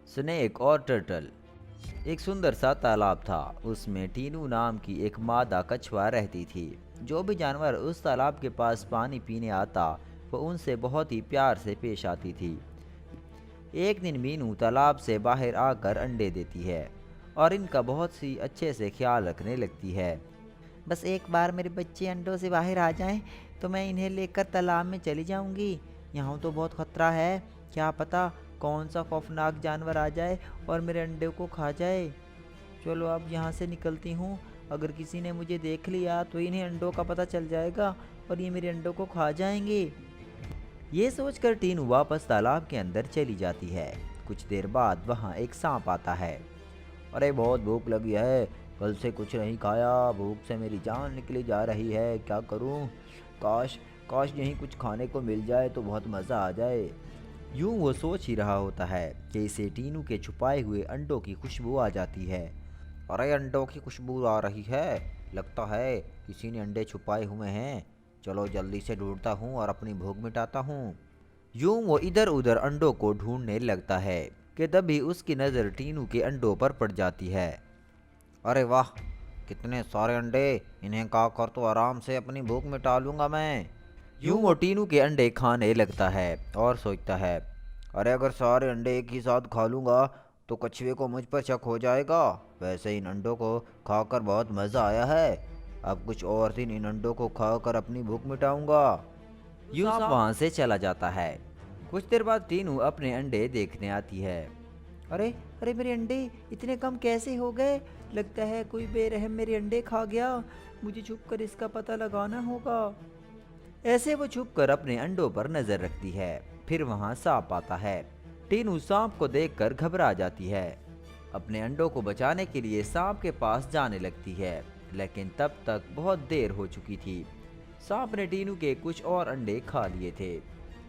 Snake और turtle. एक सुंदर सा तालाब था। उसमें टीनू नाम की एक मादा कछुआ रहती थी। जो भी जानवर उस तालाब के पास पानी पीने आता वो उनसे बहुत ही प्यार से पेश आती थी। एक दिन मीनू तालाब से बाहर आकर अंडे देती है और इनका बहुत सी अच्छे से ख्याल रखने लगती है। बस एक बार मेरे बच्चे अंडों से बाहर आ जाएं तो मैं इन्हें लेकर तालाब में चली जाऊंगी। यहाँ तो बहुत खतरा है, क्या पता कौन सा खौफनाक जानवर आ जाए और मेरे अंडे को खा जाए। चलो अब यहाँ से निकलती हूँ। अगर किसी ने मुझे देख लिया तो इन्हें अंडों का पता चल जाएगा और ये मेरे अंडों को खा जाएंगे। ये सोचकर टीनू वापस तालाब के अंदर चली जाती है। कुछ देर बाद वहाँ एक सांप आता है। अरे बहुत भूख लगी है, कल से कुछ नहीं खाया, भूख से मेरी जान निकली जा रही है, क्या करूं? काश काश यहीं कुछ खाने को मिल जाए तो बहुत मज़ा आ जाए। यूं वो सोच ही रहा होता है कि इसे टीनू के छुपाए हुए अंडों की खुशबू आ जाती है। अरे अंडों की खुशबू आ रही है, लगता है किसी ने अंडे छुपाए हुए हैं। चलो जल्दी से ढूंढता हूँ और अपनी भूख मिटाता हूँ। यूं वो इधर उधर अंडों को ढूंढने लगता है कि तभी उसकी नज़र टीनू के अंडों पर पड़ जाती है। अरे वाह, कितने सारे अंडे, इन्हें खाकर तो आराम से अपनी भूख मिटा लूंगा मैं। यूं वो टीनू के अंडे खाने लगता है और सोचता है, अरे अगर सारे अंडे एक ही साथ खा लूंगा तो कछुए को मुझ पर शक हो जाएगा। वैसे इन अंडों को खाकर बहुत मज़ा आया है, अब कुछ और दिन इन अंडों को खाकर अपनी भूख मिटाऊंगा। यूं सांप वहां से चला जाता है। कुछ देर बाद टीनू अपने अंडे देखने आती है। अरे अरे मेरे अंडे इतने कम कैसे हो गए? लगता है कोई बेरहम मेरे अंडे खा गया। मुझे छुपकर इसका पता लगाना होगा। ऐसे वो छुपकर अपने अंडों पर नजर रखती है। फिर वहां सांप आता है। टीनू सांप को देखकर घबरा जाती है। अपने अंडों को बचाने के लिए सांप के पास जाने लगती है, लेकिन तब तक बहुत देर हो चुकी थी। सांप ने टीनू के कुछ और अंडे खा लिए थे।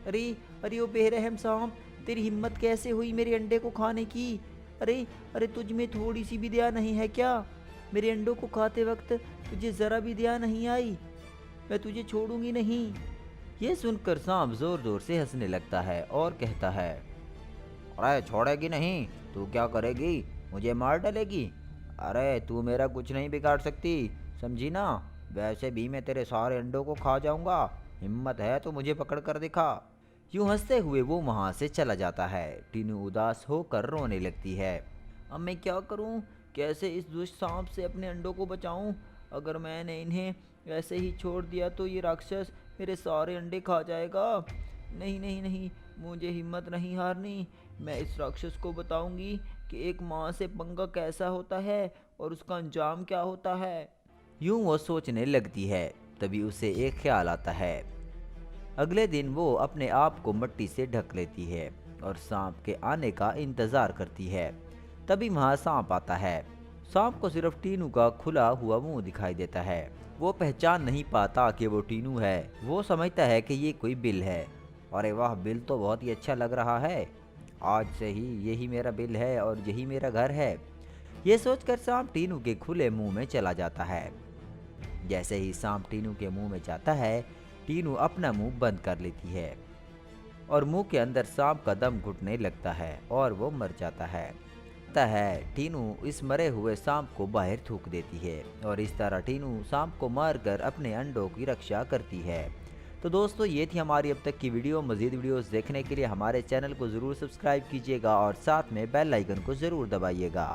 अरे अरे ओ बेरहम सांप, तेरी हिम्मत कैसे हुई मेरे अंडे को खाने की? अरे अरे तुझ में थोड़ी सी भी दया नहीं है क्या? मेरे अंडों को खाते वक्त तुझे जरा भी दया नहीं आई? मैं तुझे छोड़ूंगी नहीं। ये सुनकर सांप जोर जोर से हंसने लगता है और कहता है, अरे छोड़ेगी नहीं, तू क्या करेगी? मुझे मार डालेगी? अरे तू मेरा कुछ नहीं बिगाड़ सकती, समझी ना? वैसे भी मैं तेरे सारे अंडों को खा जाऊंगा, हिम्मत है तो मुझे पकड़ कर दिखा। यूं हंसते हुए वो वहां से चला जाता है। टीनू उदास होकर रोने लगती है। अब मैं क्या करूं? कैसे इस दुष्ट सांप से अपने अंडों को बचाऊं? अगर मैंने इन्हें ऐसे ही छोड़ दिया तो ये राक्षस मेरे सारे अंडे खा जाएगा। नहीं नहीं नहीं, मुझे हिम्मत नहीं हारनी। मैं इस राक्षस को बताऊंगी कि एक माँ से पंगा कैसा होता है और उसका अंजाम क्या होता है। यूं वो सोचने लगती है। तभी उसे एक ख्याल आता है। अगले दिन वो अपने आप को मिट्टी से ढक लेती है और सांप के आने का इंतजार करती है। तभी वहां सांप आता है। सांप को सिर्फ टीनू का खुला हुआ मुंह दिखाई देता है। वो पहचान नहीं पाता कि वो टीनू है। वो समझता है कि ये कोई बिल है। अरे वाह, बिल तो बहुत ही अच्छा लग रहा है। आज से ही यही मेरा बिल है और यही मेरा घर है। ये सोचकर सांप टीनू के खुले मुंह में चला जाता है। जैसे ही सांप टीनू के मुंह में जाता है, टीनू अपना मुंह बंद कर लेती है और मुंह के अंदर सांप का दम घुटने लगता है और वो मर जाता है। टीनू इस मरे हुए सांप को बाहर थूक देती है और इस तरह टीनू सांप को मारकर अपने अंडों की रक्षा करती है। तो दोस्तों, ये थी हमारी अब तक की वीडियो। मज़ीद वीडियोस देखने के लिए हमारे चैनल को ज़रूर सब्सक्राइब कीजिएगा और साथ में बेल आइकन को ज़रूर दबाइएगा।